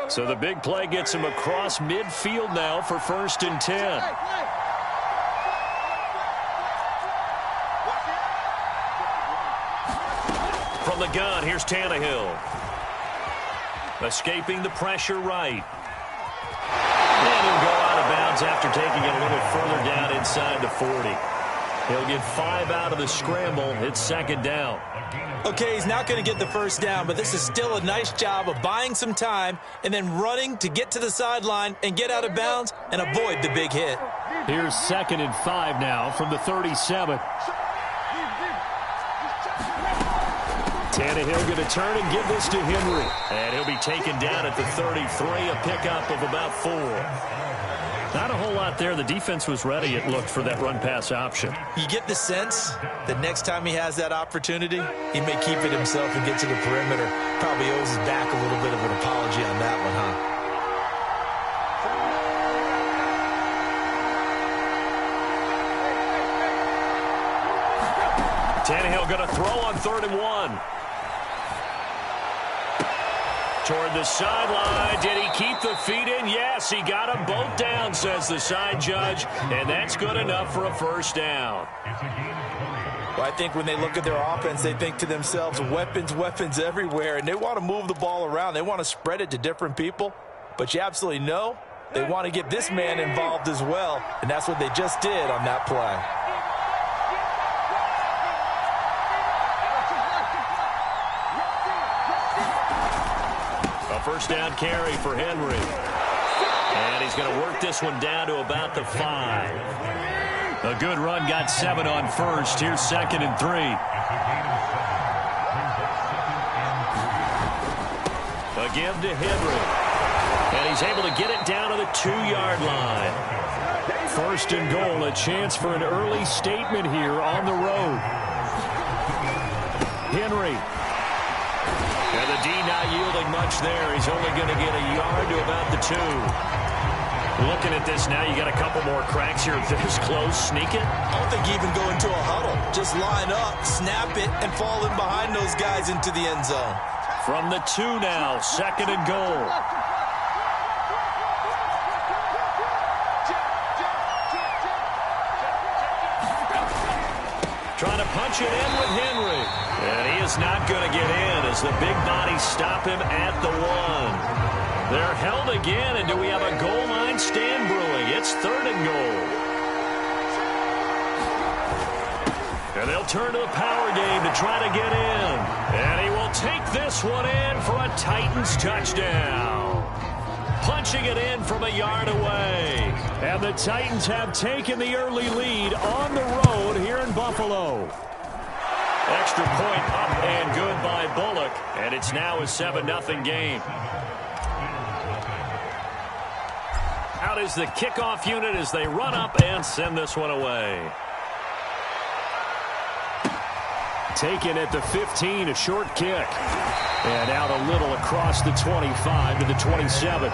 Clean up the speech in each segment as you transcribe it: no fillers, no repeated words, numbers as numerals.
So the big play gets him across midfield now for 1st and 10. From the gun, here's Tannehill. Escaping the pressure right. And he'll go out of bounds after taking it a little further down inside the 40. He'll get 5 out of the scramble. It's 2nd down. Okay, he's not going to get the 1st down, but this is still a nice job of buying some time and then running to get to the sideline and get out of bounds and avoid the big hit. Here's 2nd and 5 now from the 37. Tannehill going to turn and give this to Henry. And he'll be taken down at the 33, a pickup of about 4. Not a whole lot there. The defense was ready, it looked, for that run-pass option. You get the sense that next time he has that opportunity, he may keep it himself and get to the perimeter. Probably owes his back a little bit of an apology on that one, huh? Tannehill going to throw on 3rd and 1. Toward the sideline. Did he keep the feet in? Yes, he got them both down, says the side judge, and that's good enough for a 1st down. Well, I think when they look at their offense, they think to themselves, weapons, weapons everywhere, and they want to move the ball around. They want to spread it to different people, but you absolutely know they want to get this man involved as well, and that's what they just did on that play. First down carry for Henry. And he's going to work this one down to about the 5. A good run, got 7 on 1st. Here's 2nd and 3. A give to Henry. And he's able to get it down to the 2-yard line. 1st and goal, a chance for an early statement here on the road. Henry. And the D not yielding much there. He's only going to get a yard to about the 2. Looking at this now, you got a couple more cracks here. This close, sneak it. I don't think you even go into a huddle. Just line up, snap it, and fall in behind those guys into the end zone. From the 2 now, 2nd and goal. Trying to punch it in with Henry. And he is not going to get in as the big bodies stop him at the 1. They're held again, and do we have a goal line stand brewing? It's 3rd and goal. And they'll turn to the power game to try to get in. And he will take this one in for a Titans touchdown. Punching it in from a yard away. And the Titans have taken the early lead on the road here in Buffalo. Extra point up and good by Bullock. And it's now a 7-0 game. Out is the kickoff unit as they run up and send this one away. Taken at the 15, a short kick. And out a little across the 25 to the 27.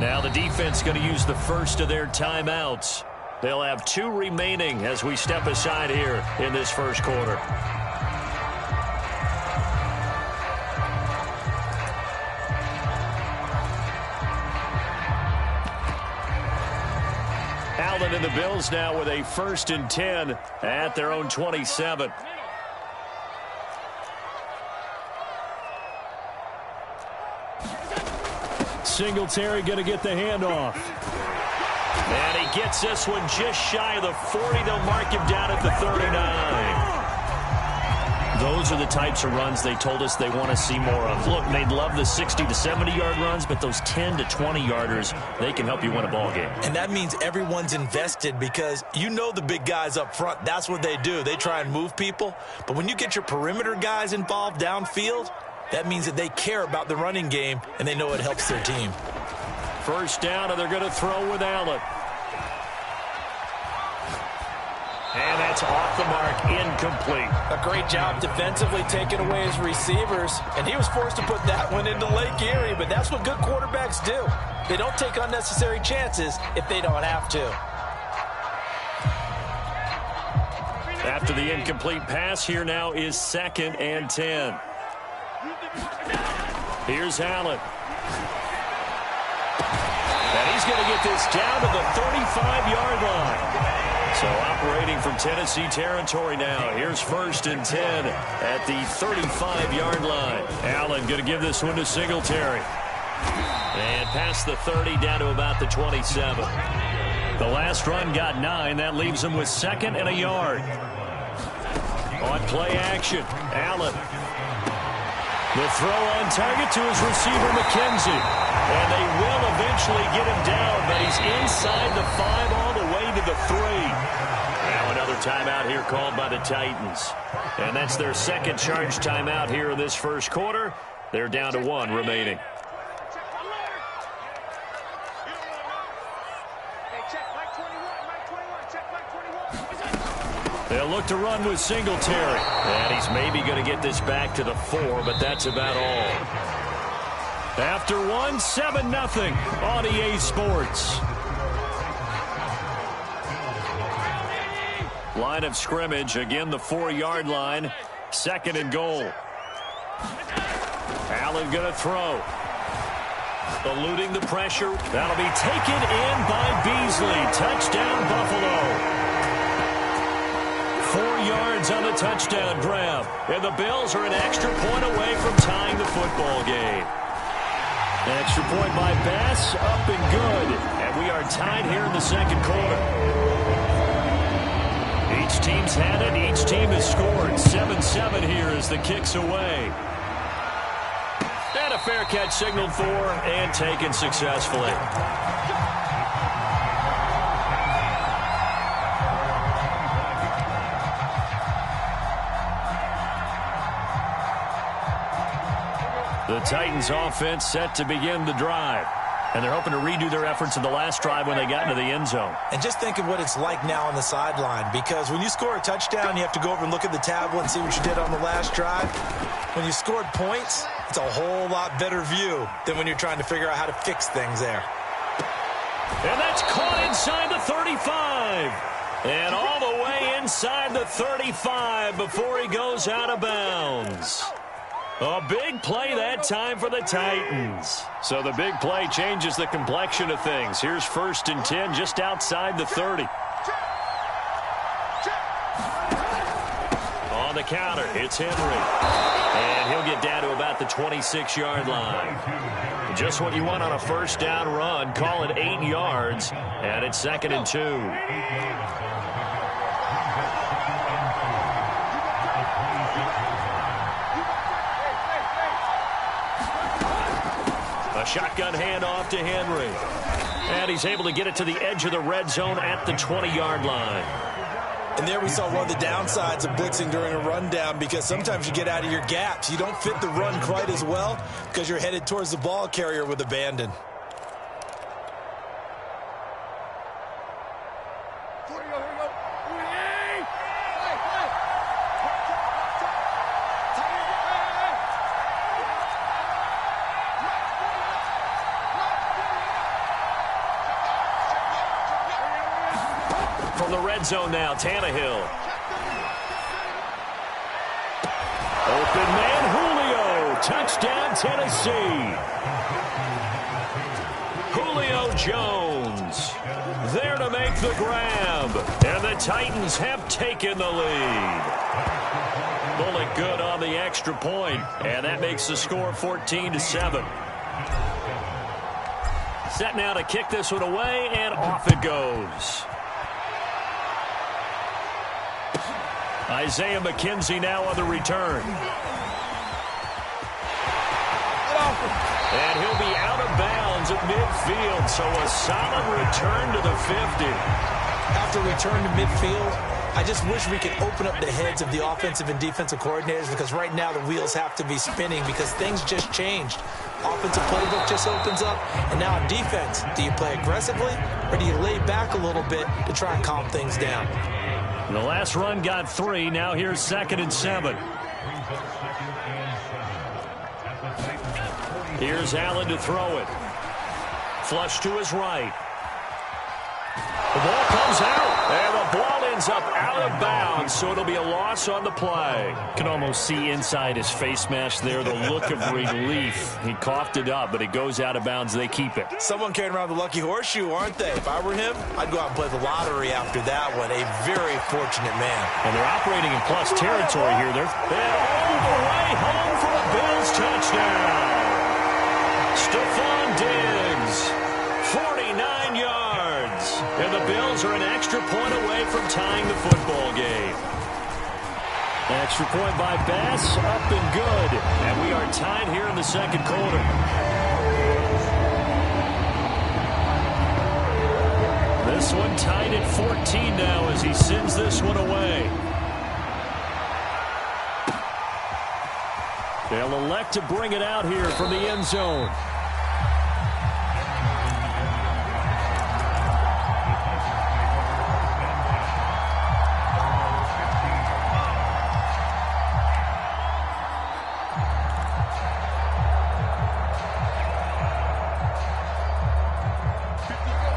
Now the defense going to use the first of their timeouts. They'll have 2 remaining as we step aside here in this first quarter. Allen and the Bills now with a 1st and 10 at their own 27. Singletary going to get the handoff. And he gets this one just shy of the 40. They'll mark him down at the 39. Those are the types of runs they told us they want to see more of. Look, they'd love the 60 to 70-yard runs, but those 10 to 20-yarders, they can help you win a ball game. And that means everyone's invested because you know the big guys up front, that's what they do. They try and move people. But when you get your perimeter guys involved downfield, that means that they care about the running game, and they know it helps their team. First down, and they're going to throw with Allen. And that's off the mark, incomplete. A great job defensively taking away his receivers, and he was forced to put that one into Lake Erie, but that's what good quarterbacks do. They don't take unnecessary chances if they don't have to. After the incomplete pass, here now is 2nd and 10. Here's Allen. And he's going to get this down to the 35-yard line. So operating from Tennessee territory now. Here's 1st and 10 at the 35-yard line. Allen going to give this one to Singletary. And past the 30 down to about the 27. The last run got 9. That leaves him with 2nd and a yard. On play action, Allen. The throw on target to his receiver, McKenzie. And they will eventually get him down, but he's inside the 5 all the way to the 3. Now another timeout here called by the Titans. And that's their 2nd charge timeout here in this first quarter. They're down to 1 remaining. They'll look to run with Singletary. And he's maybe going to get this back to the 4, but that's about all. After 1, 7-0 on EA Sports. Line of scrimmage, again the 4-yard line. 2nd and goal. Allen going to throw. Eluding the pressure. That'll be taken in by Beasley. Touchdown, Buffalo. 4 yards on the touchdown grab. And the Bills are an extra point away from tying the football game. An extra point by Bass, up and good. And we are tied here in the 2nd quarter. Each team's had it. Each team has scored. 7-7 here as the kick's away. And a fair catch signaled for and taken successfully. The Titans offense set to begin the drive. And they're hoping to redo their efforts in the last drive when they got into the end zone. And just think of what it's like now on the sideline, because when you score a touchdown, you have to go over and look at the tablet and see what you did on the last drive. When you scored points, it's a whole lot better view than when you're trying to figure out how to fix things there. And that's caught inside the 35. And all the way inside the 35 before he goes out of bounds. A big play that time for the Titans. So the big play changes the complexion of things. Here's 1st and 10 just outside the 30. On the counter, it's Henry. And he'll get down to about the 26-yard line. Just what you want on a 1st down run. Call it 8 yards. And it's 2nd and 2. A shotgun handoff to Henry. And he's able to get it to the edge of the red zone at the 20-yard line. And there we saw one of the downsides of blitzing during a rundown, because sometimes you get out of your gaps. You don't fit the run quite as well because you're headed towards the ball carrier with abandon. From the red zone now, Tannehill. Open man, Julio. Touchdown, Tennessee. Julio Jones there to make the grab. And the Titans have taken the lead. Bullet good on the extra point. And that makes the score 14-7. Set now to kick this one away, and off it goes. Isaiah McKenzie now on the return. And he'll be out of bounds at midfield, so a solid return to the 50. After return to midfield, I just wish we could open up the heads of the offensive and defensive coordinators, because right now the wheels have to be spinning because things just changed. Offensive playbook just opens up, and now on defense, do you play aggressively or do you lay back a little bit to try and calm things down? The last run got 3. Now here's 2nd and 7. Here's Allen to throw it. Flush to his right. The ball comes out, and the ball ends up out of bounds, so it'll be a loss on the play. You can almost see inside his face mask there the look of relief. He coughed it up, but it goes out of bounds. They keep it. Someone carrying around the lucky horseshoe, aren't they? If I were him, I'd go out and play the lottery after that one. A very fortunate man. And they're operating in plus territory here. They're all the way home for a Bills touchdown. Stephon Diggs, 49 yards. And the Bills are an extra point away from tying the football game. Extra point by Bass, up and good. And we are tied here in the second quarter. This one tied at 14 now as he sends this one away. They'll elect to bring it out here from the end zone.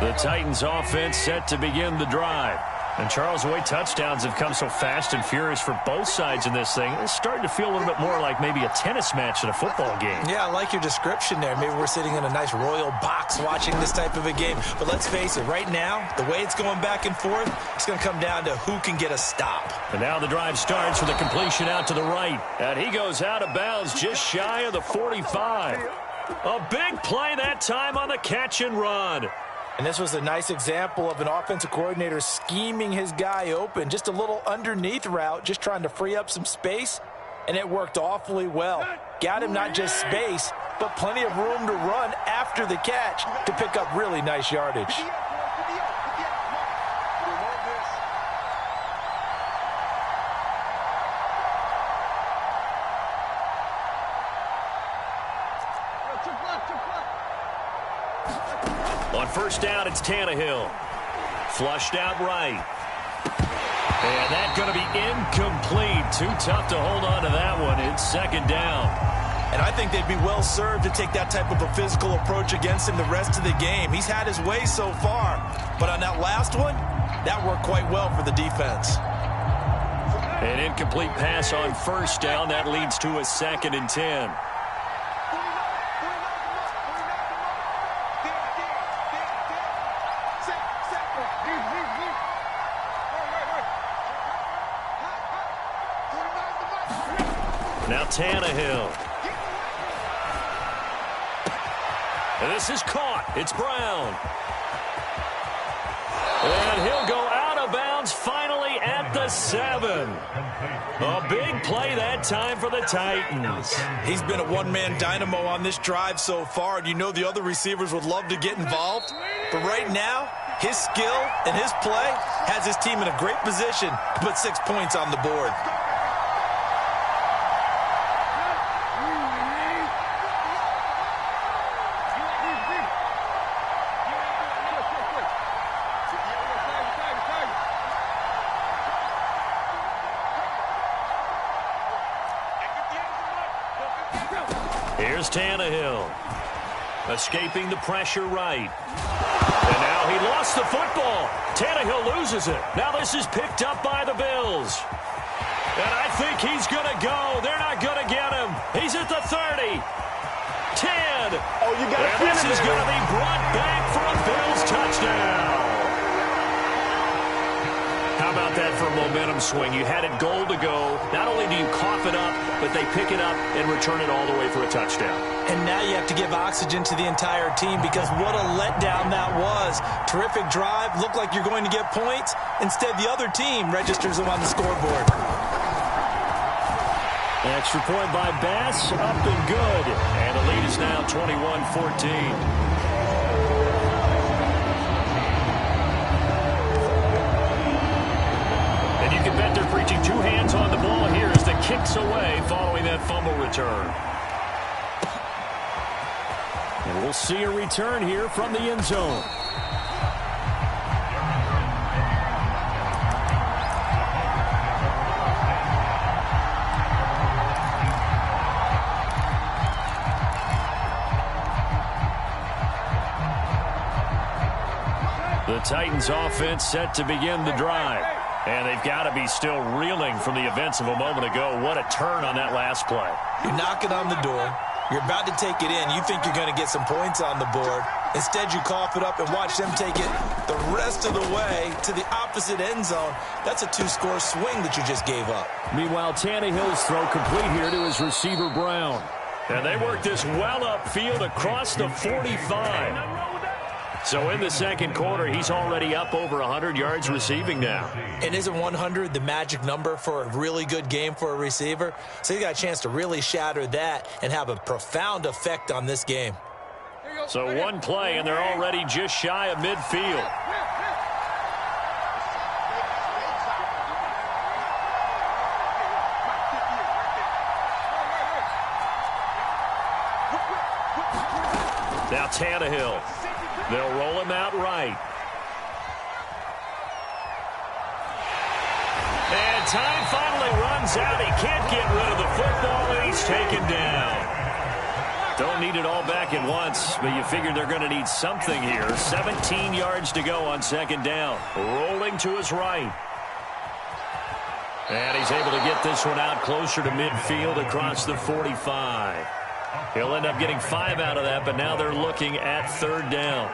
The Titans offense set to begin the drive. And Charles, the way touchdowns have come so fast and furious for both sides in this thing, it's starting to feel a little bit more like maybe a tennis match in a football game. Yeah, I like your description there. Maybe we're sitting in a nice royal box watching this type of a game. But let's face it, right now, the way it's going back and forth, it's going to come down to who can get a stop. And now the drive starts with a completion out to the right. And he goes out of bounds just shy of the 45. A big play that time on the catch and run. And this was a nice example of an offensive coordinator scheming his guy open. Just a little underneath route, just trying to free up some space, and it worked awfully well. Got him not just space, but plenty of room to run after the catch to pick up really nice yardage. On first down, it's Tannehill. Flushed out right. And that's going to be incomplete. Too tough to hold on to that one. It's 2nd down. And I think they'd be well served to take that type of a physical approach against him the rest of the game. He's had his way so far. But on that last one, that worked quite well for the defense. An incomplete pass on first down. That leads to a 2nd and 10. Now Tannehill. And this is caught. It's Brown. And he'll go out of bounds finally at the 7. A big play that time for the Titans. He's been a one-man dynamo on this drive so far, and you know the other receivers would love to get involved. But right now, his skill and his play has his team in a great position to put 6 points on the board. Here's Tannehill. Escaping the pressure right. And now he lost the football. Tannehill loses it. Now this is picked up by the Bills. And I think he's going to go. They're not going to get him. He's at the 30. 10. Oh, you got and this is going to be brought back for a Bills touchdown. How about that for a momentum swing? You had it goal to go. Not only do you cough it up, but they pick it up and return it all the way for a touchdown. And now you have to give oxygen to the entire team because what a letdown that was. Terrific drive. Looked like you're going to get points. Instead, the other team registers them on the scoreboard. Extra point by Bass, up and good. And the lead is now 21-14. And you can bet they're preaching 2 hands on the ball here as the kicks away following that fumble return. And we'll see a return here from the end zone. The Titans offense set to begin the drive. And they've got to be still reeling from the events of a moment ago. What a turn on that last play. You're knocking on the door. You're about to take it in. You think you're going to get some points on the board. Instead, you cough it up and watch them take it the rest of the way to the opposite end zone. That's a two-score swing that you just gave up. Meanwhile, Tannehill's throw complete here to his receiver, Brown. And they work this well upfield across the 45. So in the second quarter, he's already up over 100 yards receiving now. And isn't 100 the magic number for a really good game for a receiver? So you got a chance to really shatter that and have a profound effect on this game. So one play, and they're already just shy of midfield. Now Tannehill. They'll roll him out right. And time finally runs out. He can't get rid of the football, and he's taken down. Don't need it all back at once, but you figure they're going to need something here. 17 yards to go on second down. Rolling to his right. And he's able to get this one out closer to midfield across the 45. He'll end up getting 5 out of that, but now they're looking at third down.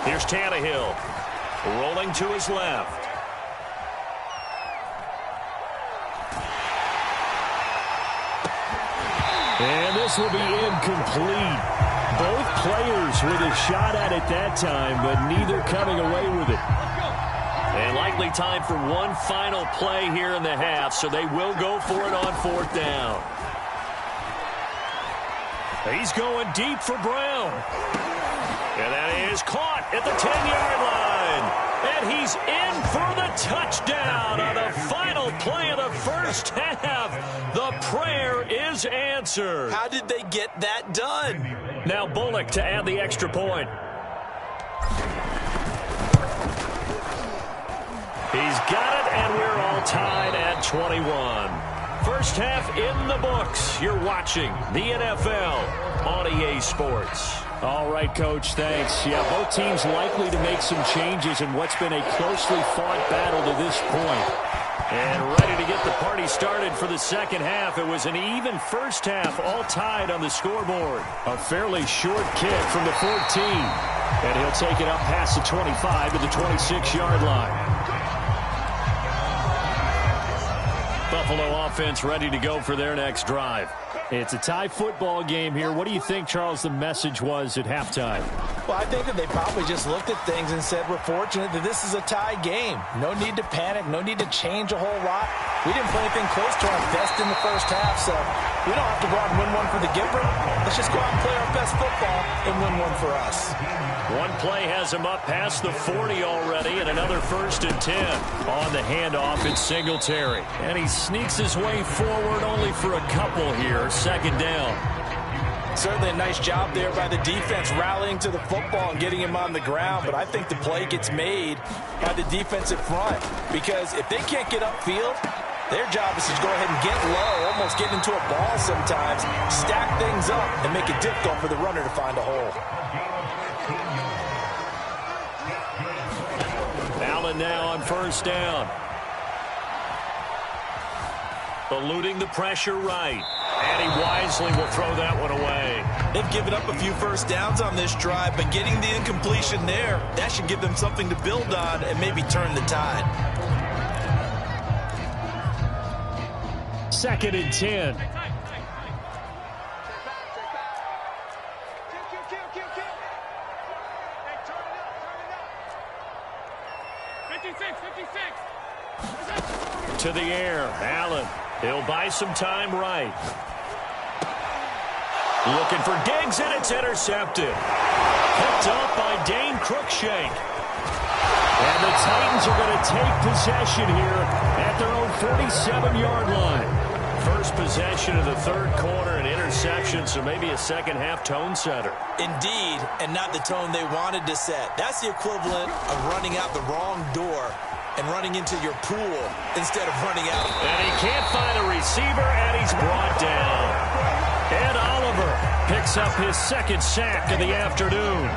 Here's Tannehill, rolling to his left. And this will be incomplete. Both players with a shot at it that time, but neither coming away with it. And likely time for one final play here in the half, so they will go for it on fourth down. He's going deep for Brown. And that is caught at the 10-yard line. And he's in for the touchdown on the final play of the first half. The prayer is answered. How did they get that done? Now Bullock to add the extra point. He's got it, and we're all tied at 21. First half in the books. You're watching the NFL on EA Sports. All right, Coach, thanks. Yeah, both teams likely to make some changes in what's been a closely fought battle to this point. And ready to get the party started for the second half. It was an even first half, all tied on the scoreboard. A fairly short kick from the 14. And he'll take it up past the 25 to the 26-yard line. Buffalo offense ready to go for their next drive. It's a tie football game here. What do you think, Charles, the message was at halftime? Well, I think that they probably just looked at things and said, we're fortunate that this is a tie game. No need to panic. No need to change a whole lot. We didn't play anything close to our best in the first half, so we don't have to go out and win one for the giver. Let's just go out and play our best football and win one for us. One play has him up past the 40 already, and another 1st and 10. On the handoff, it's Singletary. And he sneaks his way forward only for a couple here. Second down. Certainly a nice job there by the defense rallying to the football and getting him on the ground, but I think the play gets made by the defensive front because if they can't get upfield, their job is to go ahead and get low, almost get into a ball sometimes, stack things up, and make it difficult for the runner to find a hole. Allen now on first down. Eluding the pressure right. And he wisely will throw that one away. They've given up a few first downs on this drive, but getting the incompletion there, that should give them something to build on and maybe turn the tide. 2nd and 10. To the air, Allen. He'll buy some time right. Looking for Diggs, and it's intercepted. Picked up by Dane Cruikshank. And the Titans are going to take possession here at their own 47-yard line. First possession of the third quarter, an interception, so maybe a second-half tone setter. Indeed, and not the tone they wanted to set. That's the equivalent of running out the wrong door and running into your pool instead of running out. And he can't find a receiver, and he's brought down. Ed Oliver picks up his second sack of the afternoon.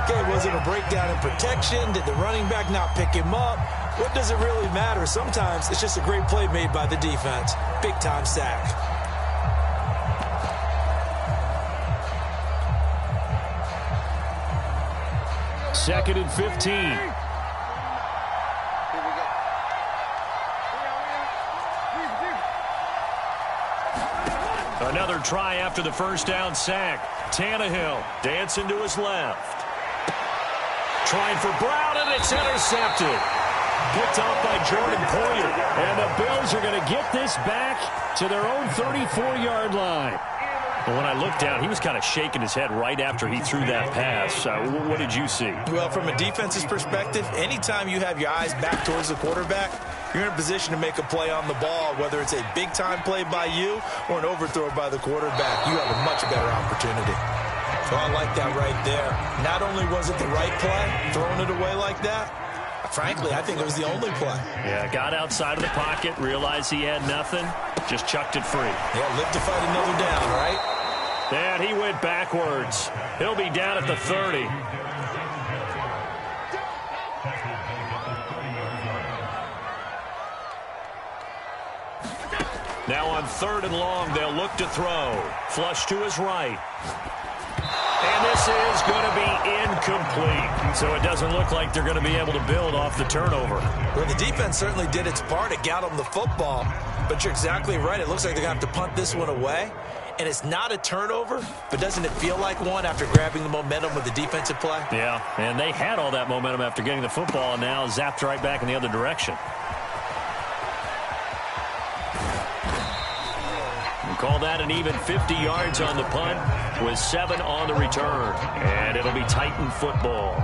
Okay, was it a breakdown in protection? Did the running back not pick him up? What does it really matter? Sometimes it's just a great play made by the defense. Big-time sack. Second and 15. Another try after the first down sack. Tannehill dancing to his left. Trying for Brown, and it's intercepted. Picked off by Jordan Poyer. And the Bills are going to get this back to their own 34-yard line. Well, when I looked down, he was kind of shaking his head right after he threw that pass. What did you see? Well, from a defense's perspective, anytime you have your eyes back towards the quarterback, you're in a position to make a play on the ball, whether it's a big-time play by you or an overthrow by the quarterback. You have a much better opportunity. So I like that right there. Not only was it the right play, throwing it away like that, frankly, I think it was the only play. Yeah, got outside of the pocket, realized he had nothing, just chucked it free. Yeah, live to fight another down, right? And he went backwards. He'll be down at the 30. Now on 3rd and long, they'll look to throw. Flush to his right. And this is going to be incomplete. So it doesn't look like they're going to be able to build off the turnover. Well, the defense certainly did its part to get them the football. But you're exactly right. It looks like they're going to have to punt this one away. And it's not a turnover, but doesn't it feel like one after grabbing the momentum with the defensive play? Yeah, and they had all that momentum after getting the football, and now zapped right back in the other direction. Call that an even 50 yards on the punt with 7 on the return. And it'll be Titan football.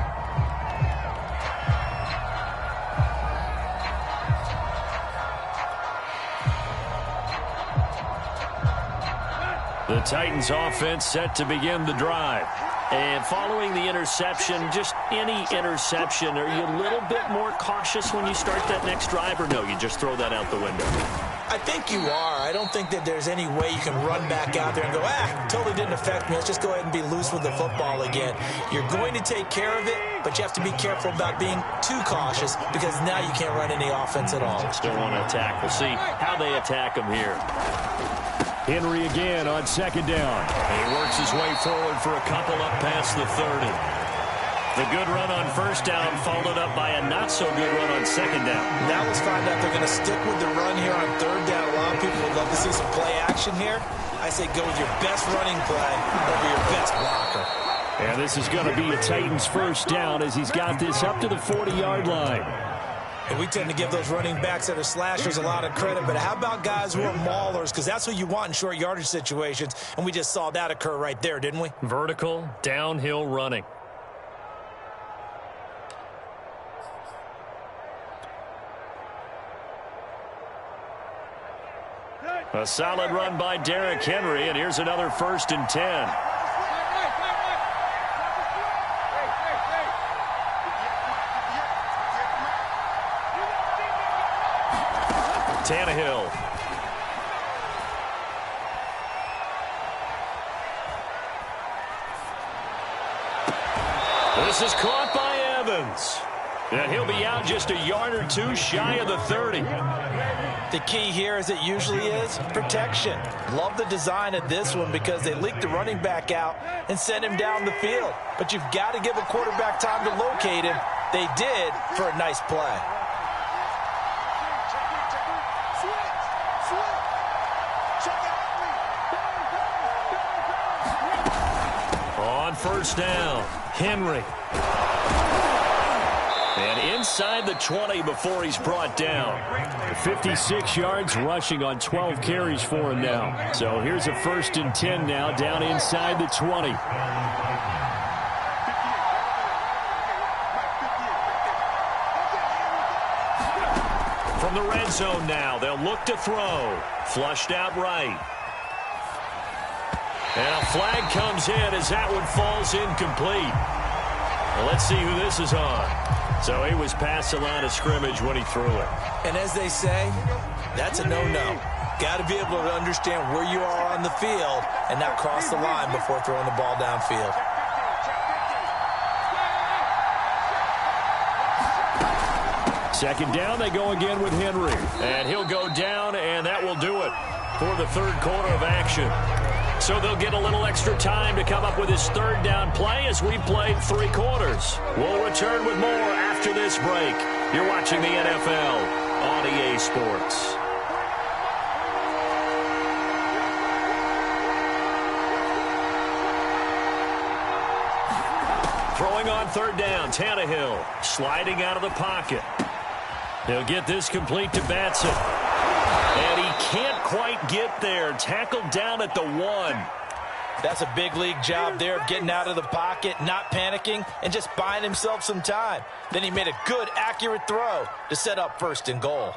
The Titans offense set to begin the drive. And following the interception, just any interception, are you a little bit more cautious when you start that next drive, or no, you just throw that out the window? I think you are. I don't think that there's any way you can run back out there and go, totally didn't affect me. Let's just go ahead and be loose with the football again. You're going to take care of it, but you have to be careful about being too cautious because now you can't run any offense at all. Still want to attack. We'll see how they attack him here. Henry again on 2nd down. He works his way forward for a couple up past the 30. The good run on 1st down followed up by a not-so-good run on 2nd down. Now let's find out they're going to stick with the run here on 3rd down. A lot of people would love to see some play action here. I say go with your best running play over your best blocker. And this is going to be a Titans 1st down as he's got this up to the 40-yard line. And we tend to give those running backs that are slashers a lot of credit, but how about guys who are maulers? Because that's what you want in short yardage situations, and we just saw that occur right there, didn't we? Vertical, downhill running. A solid run by Derrick Henry, and here's another 1st and 10. Tannehill. This is caught by Evans. And he'll be out just a yard or two shy of the 30. The key here, as it usually is, protection. Love the design of this one because they leaked the running back out and sent him down the field. But you've got to give a quarterback time to locate him. They did for a nice play. On 1st down, Henry. And inside the 20 before he's brought down. 56 yards rushing on 12 carries for him now. So here's a 1st and 10 now down inside the 20. From the red zone now, they'll look to throw. Flushed out right. And a flag comes in as that one falls incomplete. Well, let's see who this is on. So he was past the line of scrimmage when he threw it. And as they say, that's a no-no. Got to be able to understand where you are on the field and not cross the line before throwing the ball downfield. Second down, they go again with Henry. And he'll go down, and that will do it for the third quarter of action. So they'll get a little extra time to come up with his third down play as we played 3 quarters. We'll return with more after this break. You're watching the NFL on EA Sports. Throwing on third down, Tannehill sliding out of the pocket. He'll get this complete to Batson. And he can't quite get there. Tackled down at the 1. That's a big league job there of getting out of the pocket, not panicking, and just buying himself some time. Then he made a good, accurate throw to set up 1st and goal.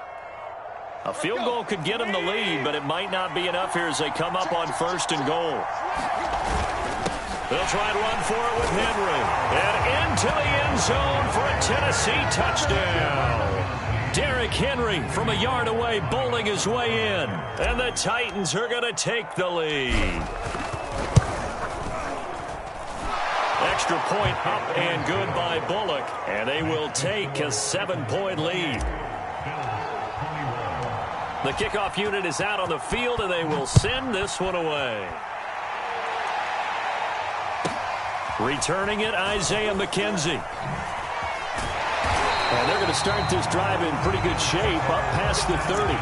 A field goal could get him the lead, but it might not be enough here as they come up on 1st and goal. They'll try and run for it with Henry. And into the end zone for a Tennessee touchdown. Derrick Henry from a yard away bowling his way in. And the Titans are going to take the lead. Extra point up and good by Bullock. And they will take a 7-point lead. The kickoff unit is out on the field, and they will send this one away. Returning it, Isaiah McKenzie. And they're going to start this drive in pretty good shape up past the 30.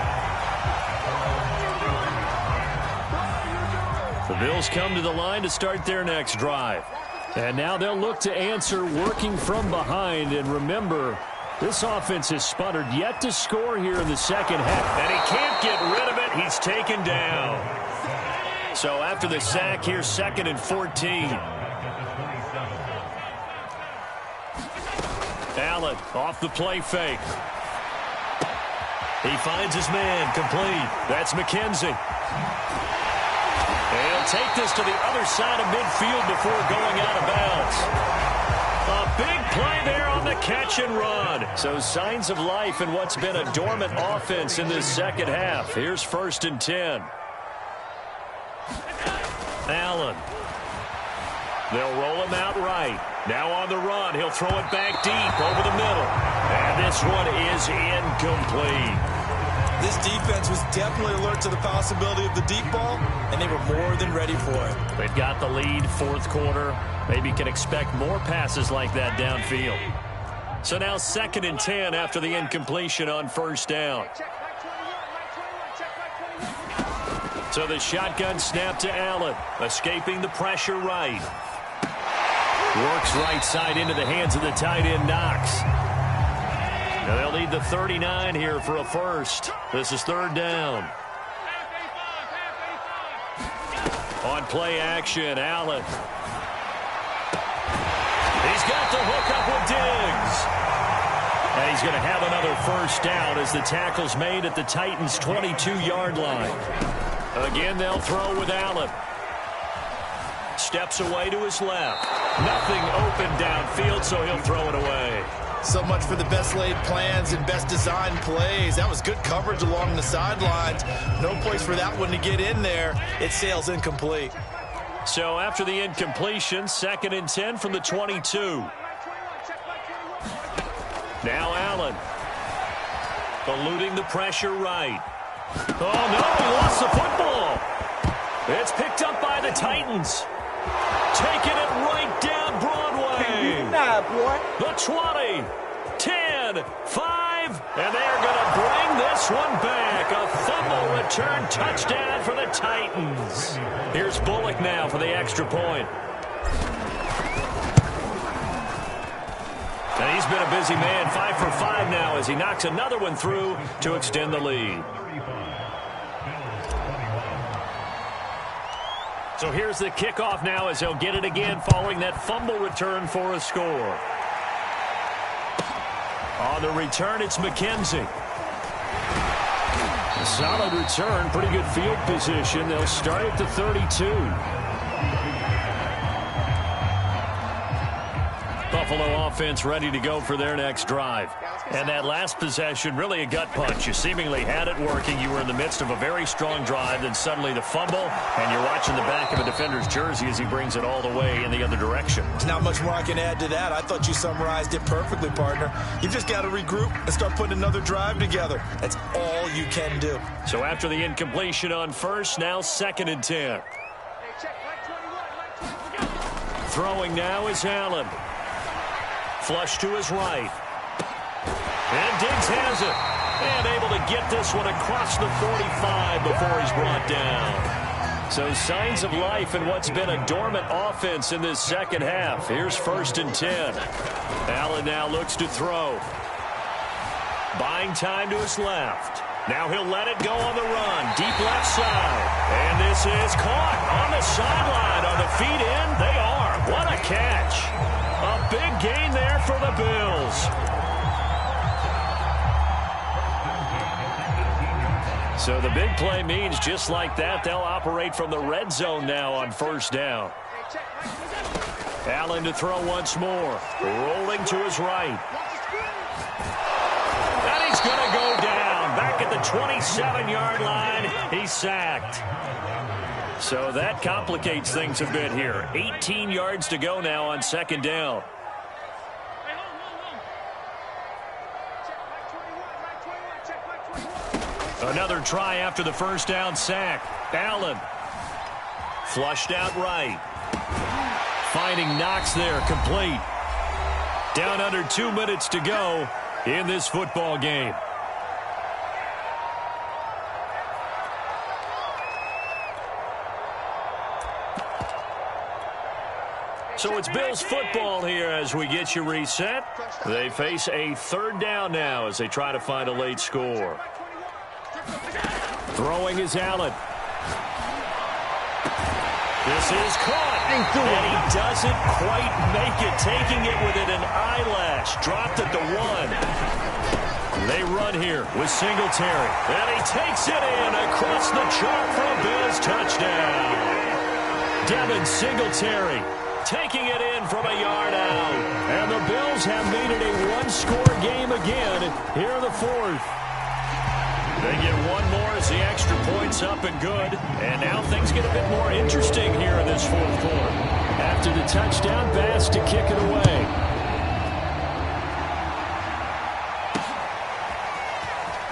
The Bills come to the line to start their next drive. And now they'll look to answer working from behind. And remember, this offense has sputtered yet to score here in the second half. And he can't get rid of it. He's taken down. So after the sack, here's 2nd and 14. Allen off the play fake. He finds his man complete. That's McKenzie. And he'll take this to the other side of midfield before going out of bounds. A big play there on the catch and run. So signs of life in what's been a dormant offense in this second half. Here's 1st and 10. Allen. They'll roll him out right. Now on the run, he'll throw it back deep over the middle. And this one is incomplete. This defense was definitely alert to the possibility of the deep ball, and they were more than ready for it. They've got the lead, 4th quarter. Maybe can expect more passes like that downfield. So now 2nd and 10 after the incompletion on 1st down. So the shotgun snap to Allen, escaping the pressure right. Works right side into the hands of the tight end, Knox. Now they'll need the 39 here for a first. This is 3rd down. On play action, Allen. He's got the hook up with Diggs. And he's going to have another 1st down as the tackle's made at the Titans' 22-yard line. Again, they'll throw with Allen. Steps away to his left. Nothing open downfield, so he'll throw it away. So much for the best laid plans and best designed plays. That was good coverage along the sidelines. No place for that one to get in there. It sails incomplete. So after the incompletion, 2nd and 10 from the 22. Now Allen. Eluding the pressure right. Oh, no, he lost the football. It's picked up by the Titans. Taking it right down Broadway. The 20, 10, 5, and they're going to bring this one back. A fumble return touchdown for the Titans. Here's Bullock now for the extra point. And he's been a busy man, 5 for 5 now as he knocks another one through to extend the lead. So here's the kickoff now as he'll get it again following that fumble return for a score. On the return, it's McKenzie. A solid return, pretty good field position. They'll start at the 32. Buffalo offense ready to go for their next drive. And that last possession, really a gut punch. You seemingly had it working. You were in the midst of a very strong drive, then suddenly the fumble, and you're watching the back of a defender's jersey as he brings it all the way in the other direction. There's not much more I can add to that. I thought you summarized it perfectly, partner. You've just got to regroup and start putting another drive together. That's all you can do. So after the incompletion on first, now 2nd and 10. Throwing now is Allen. Flush to his right. And Diggs has it. And able to get this one across the 45 before he's brought down. So signs of life in what's been a dormant offense in this second half. Here's 1st and 10. Allen now looks to throw. Buying time to his left. Now he'll let it go on the run. Deep left side. And this is caught on the sideline. Are the feet in? They are. What a catch. A big gain there for the Bills. So the big play means just like that, they'll operate from the red zone now on 1st down. Allen to throw once more. Rolling to his right. And he's going to go down. Back at the 27-yard line, he's sacked. So that complicates things a bit here. 18 yards to go now on 2nd down. Another try after the 1st down sack. Allen. Flushed out right. Finding Knox there, complete. Down under 2 minutes to go in this football game. So it's Bills football here as we get you reset. They face a 3rd down now as they try to find a late score. Throwing is Allen. This is caught. And he doesn't quite make it. Taking it within an eyelash. Dropped at the 1. They run here with Singletary. And he takes it in across the chalk for a Bills touchdown. Devin Singletary taking it in from a yard out. And the Bills have made it a 1-score game again here in the 4th. They get one more as the extra point's up and good. And now things get a bit more interesting here in this 4th quarter. After the touchdown pass to kick it away.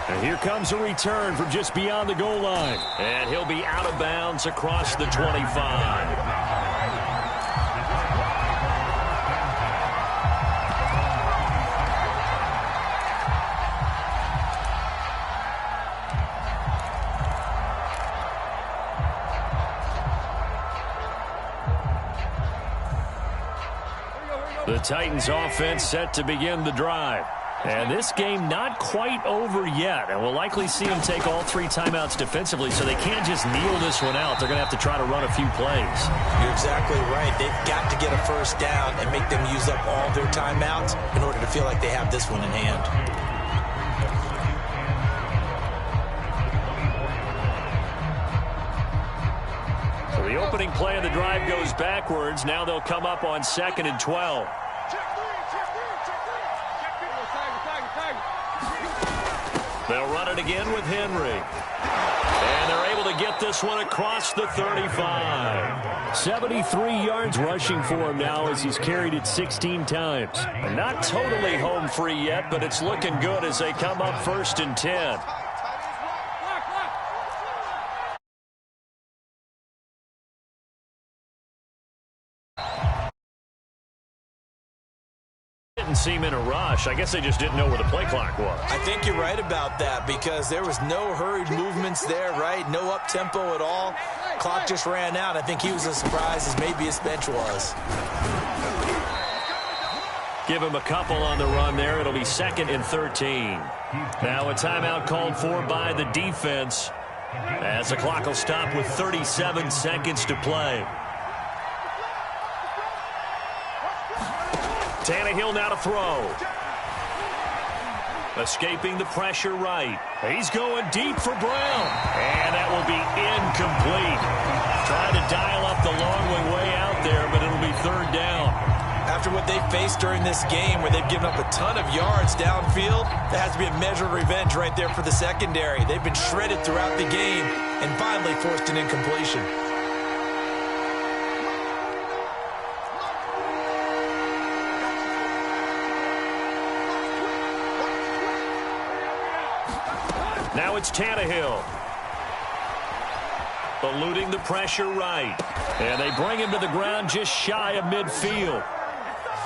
And here comes a return from just beyond the goal line. And he'll be out of bounds across the 25. The Titans offense set to begin the drive. And this game not quite over yet. And we'll likely see them take all 3 timeouts defensively, so they can't just kneel this one out. They're going to have to try to run a few plays. You're exactly right. They've got to get a 1st down and make them use up all their timeouts in order to feel like they have this one in hand. So the opening play of the drive goes backwards. Now they'll come up on 2nd and 12. They'll run it again with Henry. And they're able to get this one across the 35. 73 yards rushing for him now as he's carried it 16 times. And not totally home free yet, but it's looking good as they come up 1st and 10. Didn't seem in a rush. I guess they just didn't know where the play clock was. I think you're right about that because there was no hurried movements there, right? No up-tempo at all. Clock just ran out. I think he was as surprised as maybe his bench was. Give him a couple on the run there. It'll be 2nd and 13. Now a timeout called for by the defense as the clock will stop with 37 seconds to play. Tannehill now to throw. Escaping the pressure right. He's going deep for Brown. And that will be incomplete. Trying to dial up the long way out there, but it'll be third down. After what they faced during this game where they've given up a ton of yards downfield, there has to be a measure of revenge right there for the secondary. They've been shredded throughout the game and finally forced an incompletion. Now it's Tannehill. Eluding the pressure right. And they bring him to the ground just shy of midfield.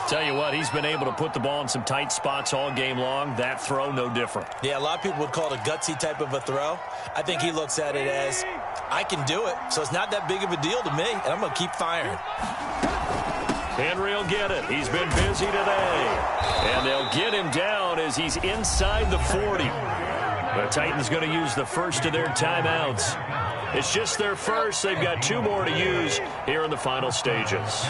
Tell you what, he's been able to put the ball in some tight spots all game long. That throw, no different. Yeah, a lot of people would call it a gutsy type of a throw. I think he looks at it as, I can do it, so it's not that big of a deal to me, and I'm going to keep firing. Henry will get it. He's been busy today. And they'll get him down as he's inside the 40. The Titans going to use the first of their timeouts. It's just their first. They've got 2 more to use here in the final stages.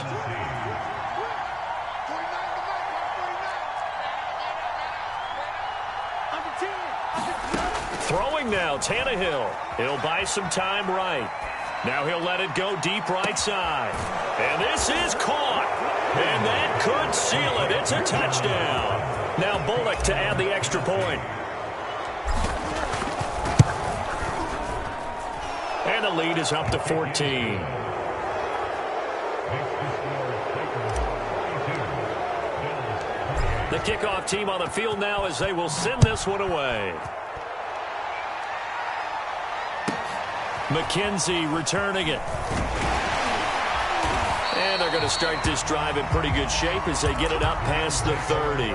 Throwing now, Tannehill. He'll buy some time right. Now he'll let it go deep right side. And this is caught. And that could seal it. It's a touchdown. Now Bullock to add the extra point. And the lead is up to 14. The kickoff team on the field now as they will send this one away. McKenzie returning it. And they're going to start this drive in pretty good shape as they get it up past the 30.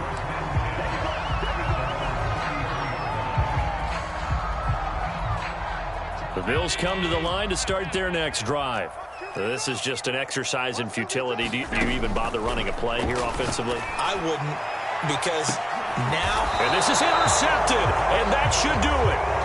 The Bills come to the line to start their next drive. This is just an exercise in futility. Do you even bother running a play here offensively? I wouldn't, because now... And this is intercepted, and that should do it.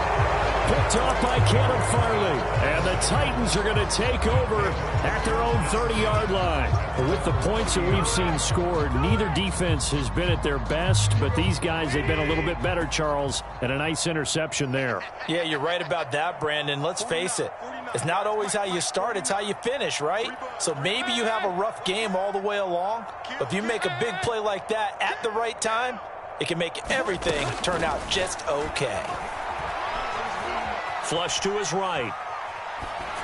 Picked off by Caleb Farley. And the Titans are going to take over at their own 30-yard line. With the points that we've seen scored, neither defense has been at their best, but these guys have been a little bit better, Charles, and a nice interception there. Yeah, you're right about that, Brandon. Let's face it. It's not always how you start, it's how you finish, right? So maybe you have a rough game all the way along, but if you make a big play like that at the right time, it can make everything turn out just okay. Flush to his right.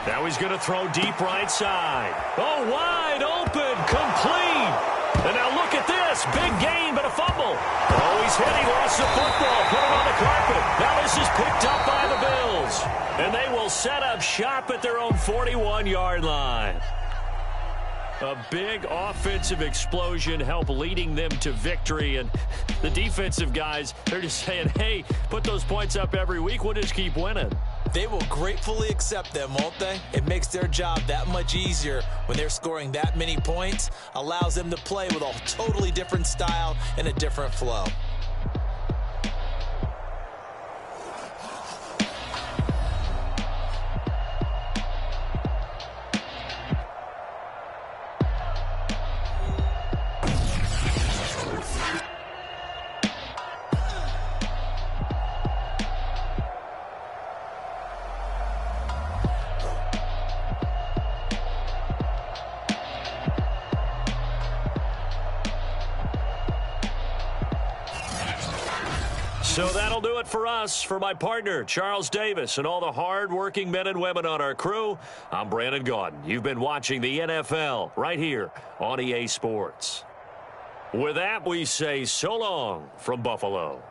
Now he's going to throw deep right side. Oh, wide open, complete. And now look at this. Big gain, but a fumble. Oh, he's hit. He lost the football. Put it on the carpet. Now this is picked up by the Bills. And they will set up shop at their own 41-yard line. A big offensive explosion help leading them to victory. And the defensive guys, they're just saying, hey, put those points up every week. We'll just keep winning. They will gratefully accept them, won't they? It makes their job that much easier when they're scoring that many points. Allows them to play with a totally different style and a different flow. So that'll do it for us. For my partner, Charles Davis, and all the hard-working men and women on our crew, I'm Brandon Gaudin. You've been watching the NFL right here on EA Sports. With that, we say so long from Buffalo.